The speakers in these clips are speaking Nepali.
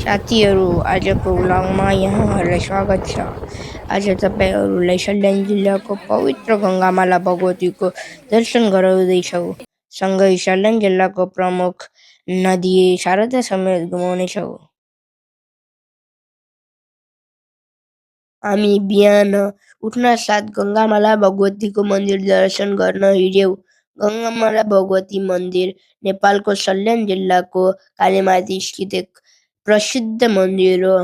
साथीहरू आजको व्लगमा यहाँहरूलाई स्वागत छ। आज तपाईँहरूलाई सल्यान जिल्लाको पवित्र गङ्गामाला भगवतीको दर्शन गराउँदैछौँ। सँगै सल्यान जिल्लाको प्रमुख नदी शारदा समेत घुमाउनेछौँ। हामी बिहान उठ्न साथ गङ्गामाला भगवतीको मन्दिर दर्शन गर्न हिँड्यौँ। गङ्गामाला भगवती मन्दिर नेपालको सल्यान जिल्लाको कालीमाटी स्थित एक प्रसिद्ध मन्दिर हो।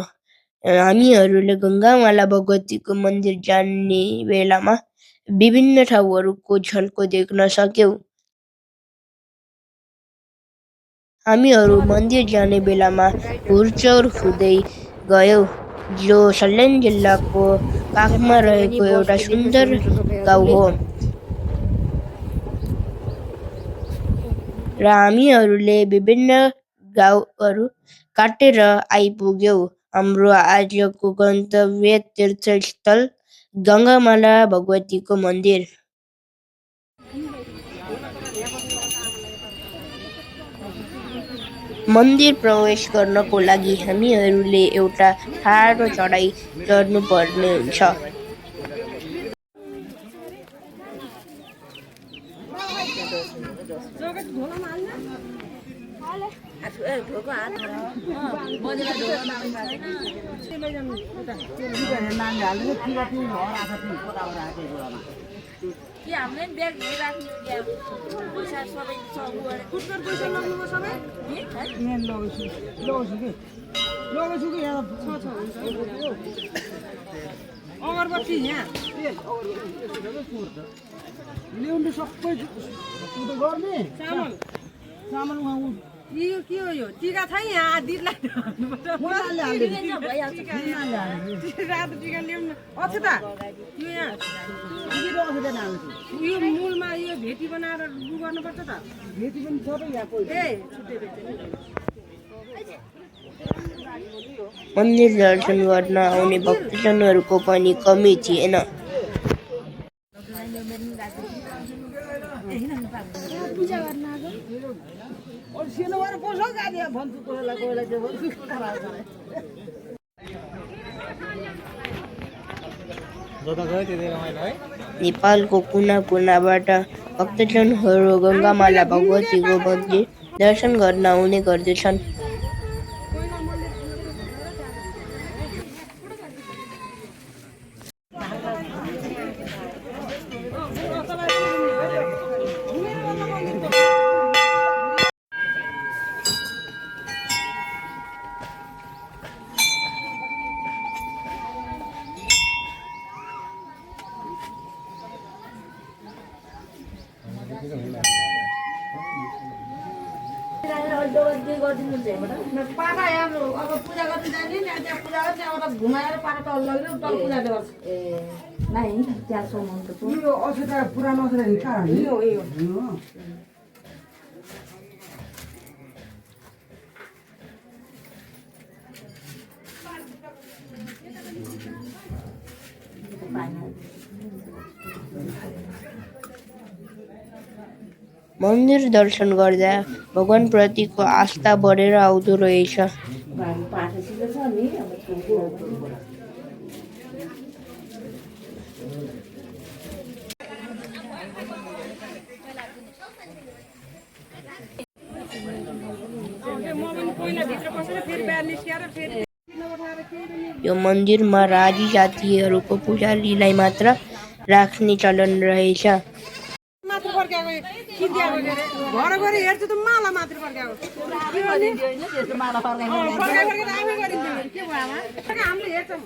हामीहरूले गङ्गामाला भगवतीको मन्दिर जाने बेलामा विभिन्न ठाउँहरूको झल्को देख्न सक्यौँ। हामीहरू मन्दिर जाने बेलामा घुर्चौर हुँदै गयौँ, जो सल्यान जिल्लाको काखमा रहेको एउटा सुन्दर गाउँ हो। र हामीहरूले विभिन्न गाउँहरू काटेर आइपुग्यौँ। हाम्रो आजको गन्तव्य तीर्थस्थल गङ्गामाला भगवतीको मन्दिर। मन्दिर प्रवेश गर्नको लागि हामीहरूले एउटा ठाडो चढाइ चढ्नुपर्ने हुन्छ। अगरबत्ती यहाँ ल्याउनु सबै गर्ने चामल यो के हो? यो टिका छ यहाँ दिदीलाई रातो टिका ल्याउनु अक्षता यो यहाँ यो मूलमा यो भेटी बनाएर गर्नुपर्छ त। भेटी पनि छ त यहाँ मन्दिर दर्शन गर्न आउने भक्तजनहरूको पनि कमी थिएन। नेपालको कुना कुनाबाट भक्तजनहरू गङ्गामाला भगवतीको मन्दिर दर्शन गर्न आउने गर्दछन्। पाटा अब पूजा गर्नु जाने नि त्यहाँ पूजा गर्छ अब घुमाएर पाटा तल लगेर तल पूजा गर्छ नाइ त्यहाँ सोमनको यो अक्षता पुरानो अक्षता नि कहाँ यो मन्दिर दर्शन गर्दा भगवानप्रतिको आस्था बढेर आउँदो रहेछ। यो मन्दिरमा राजी जातिहरूको पुजारीलाई मात्र राख्ने चलन रहेछ। घर गएर हेर्छु त माला मात्र फर्काएको हामीले हेर्छौँ।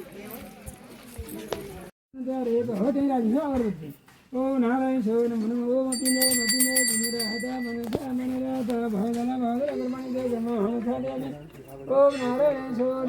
ओम नारायण सोन मन ओम तिने मतिने तिमीरे हदा मन मन रात भगवान भगवान मन जय जम हम खाले ओम नारायण सोन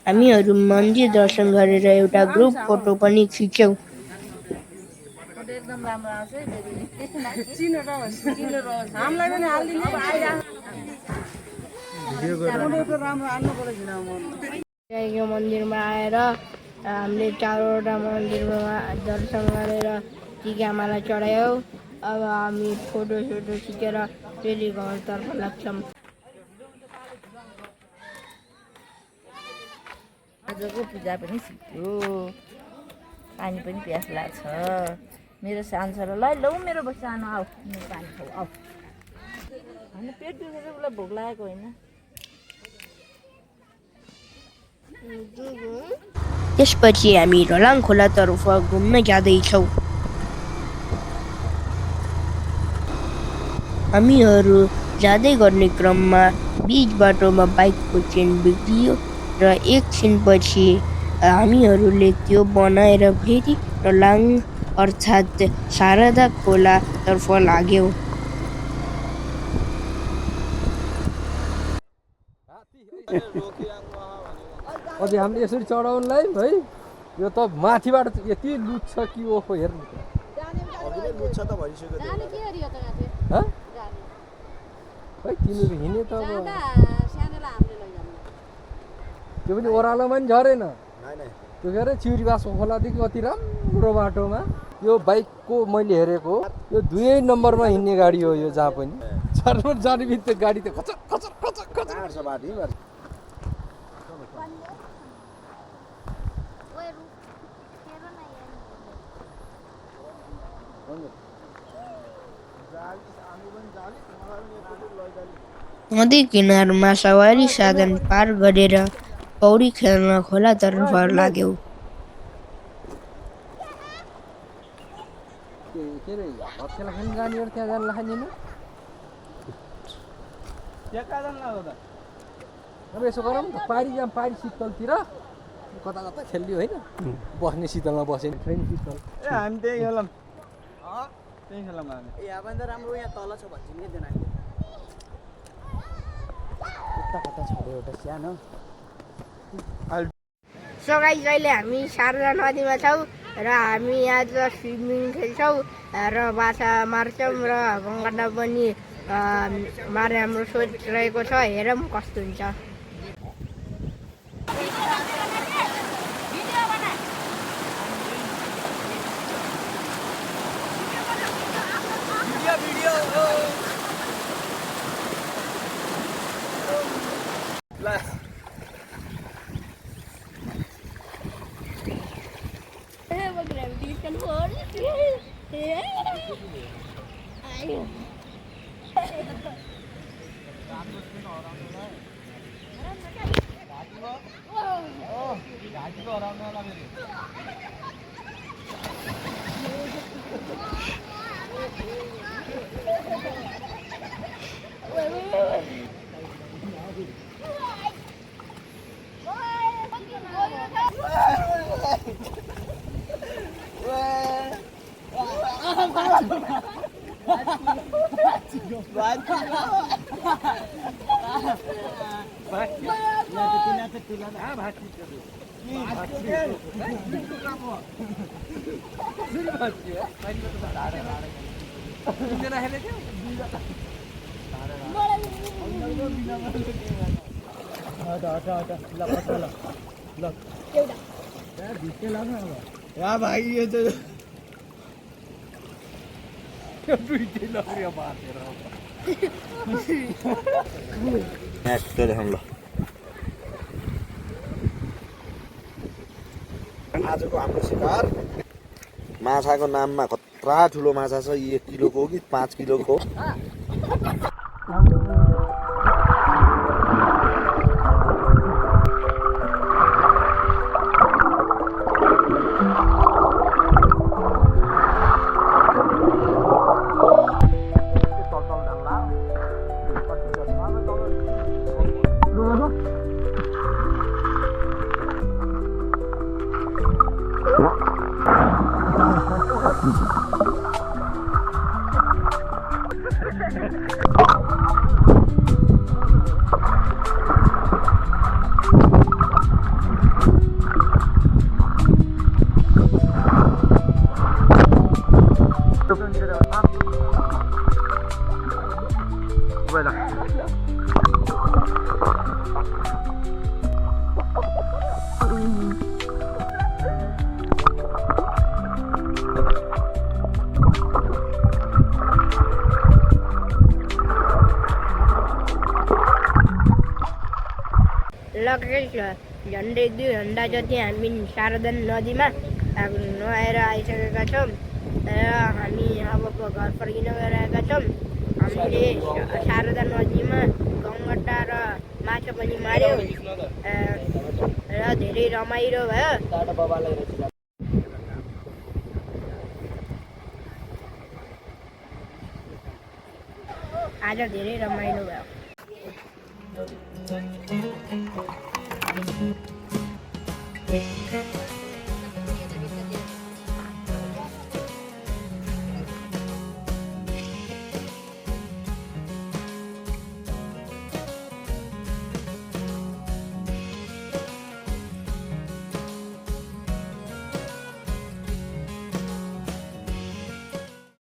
हामीहरू मन्दिर दर्शन गरेर एउटा ग्रुप फोटो पनि खिच्यौँ। एकदम राम्रो आउँछ है चिनो रहोस् हामीलाई पनि हालिदिनु यो मन्दिरमा आएर हामीले 4वटा मन्दिरमा दर्शन गरेर टिकामाला चढायौँ। अब हामी फोटो खिचेर फेरि घरतर्फ लाग्छौँ। आजको पूजा पनि सिक्यो पानी पनि प्यास लाग्छ मेरो सानो छोरा ल मेरो सानो आऊ मेरो पानी खाऊ आऊ होइन पेट दुखेर उसलाई भोक लागेको होइन। त्यसपछि हामी रलाङ खोलातर्फ घुम्न जाँदैछौँ। हामीहरू जाँदै गर्ने क्रममा बीच बाटोमा बाइकको चेन बिग्रियो र एकछिनपछि हामीहरूले त्यो बनाएर फेरि रलाङ अर्थात् शारदा खोलातर्फ लाग्यौँ। अझै हामीले यसरी चढाउनलाई है यो त माथिबाट यति लुच्छ कि ओहो हेर्नु खै तिनीहरू हिँडे त अब त्यो पनि ओह्रालोमा पनि झरेन त्यो के अरे चिउरीबासको खोलादेखि अति राम्रो बाटोमा यो बाइकको मैले हेरेको यो 2 नम्बरमा हिँड्ने गाडी हो यो जहाँ पनि झर्नु जाने बित्तिकै गाडी त खचक खचक खचक खचक नदी किनारमा सवारी साधन पार गरेर पौडी खेल्न खोलातर्फ लाग्यौँ। के अरे हत्केला खेल्न जानेहरू त्यहाँ जान लाग्दैन अब यसो गरौँ न पारी जाऊँ पारी शीतलतिर कता कता खेल्यो होइन बस्ने शीतलमा बसेन छैन शीतल हामी त्यही खेलौँ त्यही खेलौँ हामी यहाँभन्दा राम्रो यहाँ तल छ भन्छ नि देन हामीले कता छ एउटा सानो सो गाइस अहिले हामी शारदा नदीमा छौँ र हामी आज स्विमिङ खेल्छौँ र माछा मार्छौँ र गङ्गामा पनि मार्ने हाम्रो सोच रहेको छ। हेरौँ कस्तो हुन्छ। या भाइ यो चाहिँ आजको हाम्रो शिकार माछाको नाममा कत्रा ठुलो माछा छ 1 किलोको हो कि 5 किलोको फोटो खिचेर लगेच झन्डै 2 घन्टा जति हामी शारदा नदीमा नुहाएर आइसकेका छौँ र हामी अबको घर फर्किन गइरहेका छौँ। हामीले शारदा नदीमा गङ्गटा र माछा पनि मार्यौँ र धेरै रमाइलो भयो। आज धेरै रमाइलो भयो।